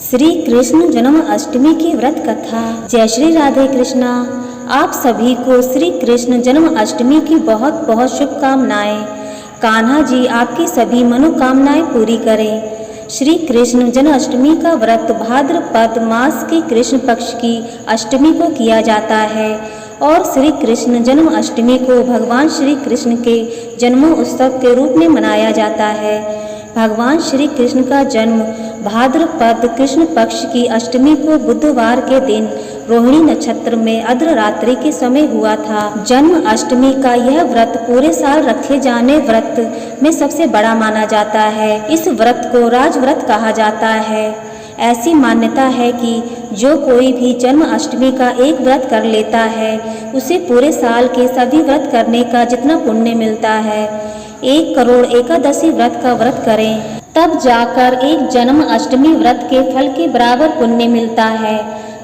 श्री कृष्ण जन्माष्टमी की व्रत कथा। जय श्री राधे कृष्णा। आप सभी को श्री कृष्ण जन्माष्टमी की बहुत बहुत शुभकामनाएं। कान्हा जी आपकी सभी मनोकामनाएं पूरी करें। श्री कृष्ण जन्माष्टमी का व्रत भाद्रपद मास के कृष्ण पक्ष की अष्टमी को किया जाता है और श्री कृष्ण जन्माष्टमी को भगवान श्री कृष्ण के जन्मोत्सव के रूप में मनाया जाता है। भगवान श्री कृष्ण का जन्म भाद्रपद कृष्ण पक्ष की अष्टमी को बुधवार के दिन रोहिणी नक्षत्र में अर्धरात्रि के समय हुआ था। जन्म अष्टमी का यह व्रत पूरे साल रखे जाने व्रत में सबसे बड़ा माना जाता है। इस व्रत को राजव्रत कहा जाता है। ऐसी मान्यता है कि जो कोई भी जन्म अष्टमी का एक व्रत कर लेता है उसे पूरे साल के सभी व्रत करने का जितना पुण्य मिलता है। 1 करोड़ एकादशी व्रत का व्रत करें तब जाकर एक जन्म अष्टमी व्रत के फल के बराबर पुण्य मिलता है।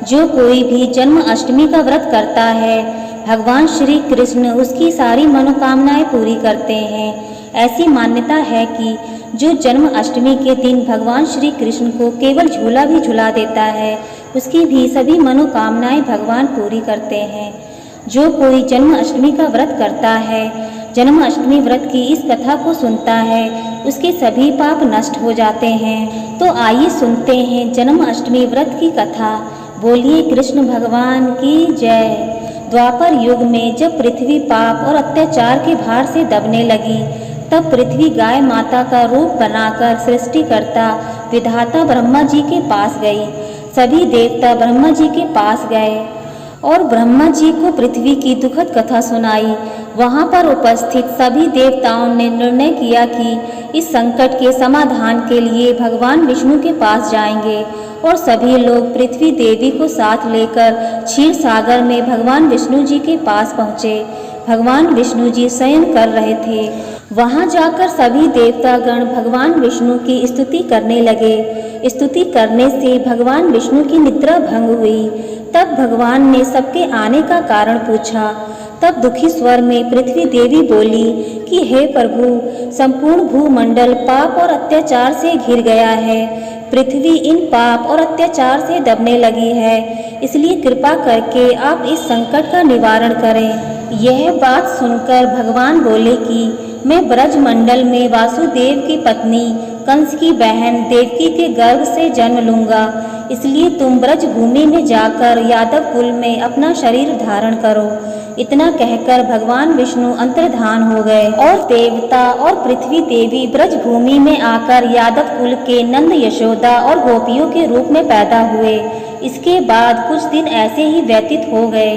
जो कोई भी जन्म अष्टमी का व्रत करता है भगवान श्री कृष्ण उसकी सारी मनोकामनाएं पूरी करते हैं। ऐसी मान्यता है कि जो जन्म अष्टमी के दिन भगवान श्री कृष्ण को केवल झूला भी झुला देता है उसकी भी सभी मनोकामनाएं भगवान पूरी करते हैं। जो कोई जन्म अष्टमी का व्रत करता है, जन्माष्टमी व्रत की इस कथा को सुनता है, उसके सभी पाप नष्ट हो जाते हैं। तो आइए सुनते हैं जन्माष्टमी व्रत की कथा। बोलिए कृष्ण भगवान की जय। द्वापर युग में जब पृथ्वी पाप और अत्याचार के भार से दबने लगी तब पृथ्वी गाय माता का रूप बनाकर सृष्टिकर्ता विधाता ब्रह्मा जी के पास गई। सभी देवता ब्रह्मा जी के पास गए और ब्रह्मा जी को पृथ्वी की दुखद कथा सुनाई। वहां पर उपस्थित सभी देवताओं ने निर्णय किया कि इस संकट के समाधान के लिए भगवान विष्णु के पास जाएंगे और सभी लोग पृथ्वी देवी को साथ लेकर क्षीर सागर में भगवान विष्णु जी के पास पहुँचे। भगवान विष्णु जी शयन कर रहे थे। वहां जाकर सभी देवतागण भगवान विष्णु की स्तुति करने लगे। स्तुति करने से भगवान विष्णु की निद्रा भंग हुई। तब भगवान ने सबके आने का कारण पूछा। तब दुखी स्वर में पृथ्वी देवी बोली कि हे प्रभु, संपूर्ण भूमंडल पाप और अत्याचार से घिर गया है। पृथ्वी इन पाप और अत्याचार से दबने लगी है, इसलिए कृपा करके आप इस संकट का निवारण करें। यह बात सुनकर भगवान बोले कि मैं ब्रजमंडल में वासुदेव की पत्नी कंस की बहन देवकी के गर्भ से जन्म लूंगा, इसलिए तुम ब्रज भूमि में जाकर यादव कुल में अपना शरीर धारण करो। इतना कहकर भगवान विष्णु अंतर्धान हो गए और देवता और पृथ्वी देवी ब्रज भूमि में आकर यादव कुल के नंद यशोदा और गोपियों के रूप में पैदा हुए। इसके बाद कुछ दिन ऐसे ही व्यतीत हो गए।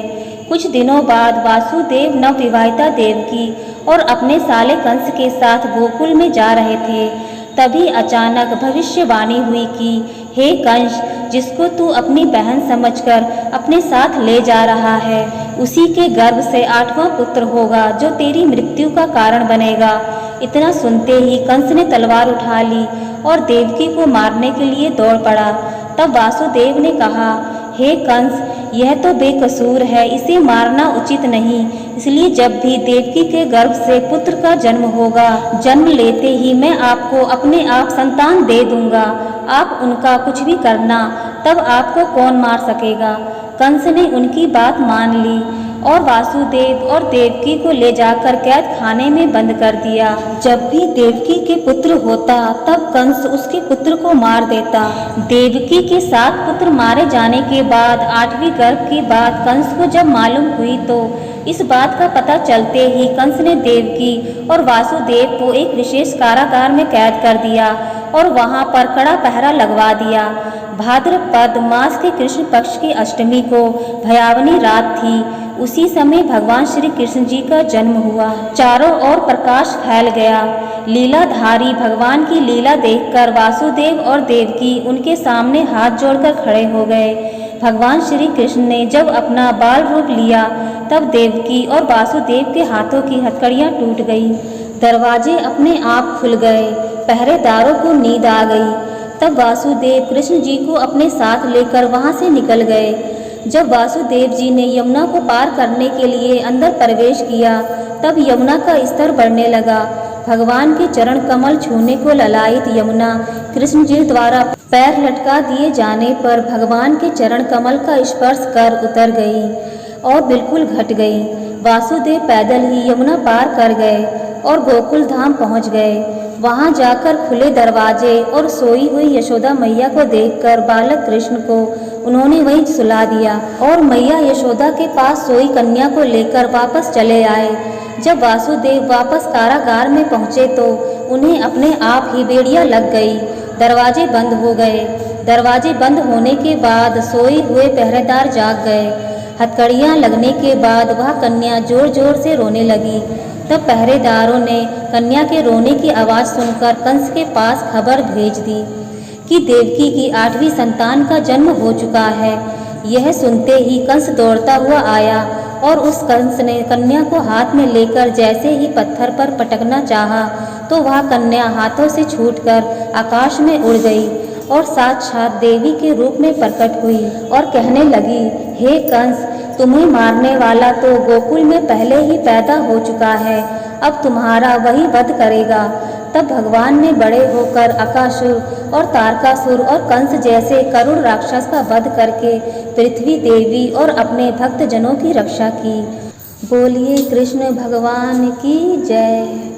कुछ दिनों बाद वासुदेव नवविवाहिता देवकी और अपने साले कंस के साथ गोकुल में जा रहे थे। तभी अचानक भविष्यवाणी हुई कि हे कंस, जिसको तू अपनी बहन समझकर अपने साथ ले जा रहा है उसी के गर्भ से 8वां पुत्र होगा जो तेरी मृत्यु का कारण बनेगा। इतना सुनते ही कंस ने तलवार उठा ली और देवकी को मारने के लिए दौड़ पड़ा। तब वासुदेव ने कहा, हे कंस, यह तो बेकसूर है, इसे मारना उचित नहीं। इसलिए जब भी देवकी के गर्भ से पुत्र का जन्म होगा, जन्म लेते ही मैं आपको अपने आप संतान दे दूंगा। आप उनका कुछ भी करना, तब आपको कौन मार सकेगा। कंस ने उनकी बात मान ली और वासुदेव और देवकी को ले जाकर कैद खाने में बंद कर दिया। जब भी देवकी के पुत्र होता तब कंस उसके पुत्र को मार देता। देवकी के 7 पुत्र मारे जाने के बाद 8वीं गर्भ की बात कंस को जब मालूम हुई तो इस बात का पता चलते ही कंस ने देवकी और वासुदेव को एक विशेष कारागार में कैद कर दिया और वहां पर कड़ा पहरा लगवा दिया। भाद्रपद मास के कृष्ण पक्ष की अष्टमी को भयावनी रात थी। उसी समय भगवान श्री कृष्ण जी का जन्म हुआ। चारों ओर प्रकाश फैल गया। लीलाधारी भगवान की लीला देखकर वासुदेव और देवकी उनके सामने हाथ जोड़कर खड़े हो गए। भगवान श्री कृष्ण ने जब अपना बाल रूप लिया तब देवकी और वासुदेव के हाथों की हथकड़ियां टूट गई। दरवाजे अपने आप खुल गए। पहरेदारों को नींद आ गई। तब वासुदेव कृष्ण जी को अपने साथ लेकर वहां से निकल गए। जब वासुदेव जी ने यमुना को पार करने के लिए अंदर प्रवेश किया तब यमुना का स्तर बढ़ने लगा। भगवान के चरण कमल छूने को ललायित यमुना कृष्ण जी द्वारा पैर लटका दिए जाने पर भगवान के चरण कमल का स्पर्श कर उतर गई और बिल्कुल घट गई। वासुदेव पैदल ही यमुना पार कर गए और गोकुल धाम पहुंच गए। वहां जाकर खुले दरवाजे और सोई हुई यशोदा मैया को देखकर बालक कृष्ण को उन्होंने वहीं सुला दिया और मैया यशोदा के पास सोई कन्या को लेकर वापस चले आए। जब वासुदेव वापस कारागार में पहुंचे तो उन्हें अपने आप ही बेड़ियां लग गई। दरवाजे बंद हो गए। दरवाजे बंद होने के बाद सोए हुए पहरेदार जाग गए। हथकड़ियां लगने के बाद वह कन्या जोर जोर से रोने लगी। तब पहरेदारों ने कन्या के रोने की आवाज़ सुनकर कंस के पास खबर भेज दी कि देवकी की 8वीं संतान का जन्म हो चुका है। यह सुनते ही कंस दौड़ता हुआ आया और उस कंस ने कन्या को हाथ में लेकर जैसे ही पत्थर पर पटकना चाहा तो वह कन्या हाथों से छूटकर आकाश में उड़ गई और साक्षात देवी के रूप में प्रकट हुई और कहने लगी, हे कंस, तुम्हें मारने वाला तो गोकुल में पहले ही पैदा हो चुका है, अब तुम्हारा वही वध करेगा। तब भगवान ने बड़े होकर अकासुर और तारकासुर और कंस जैसे करुण राक्षस का वध करके पृथ्वी देवी और अपने भक्त जनों की रक्षा की। बोलिए कृष्ण भगवान की जय।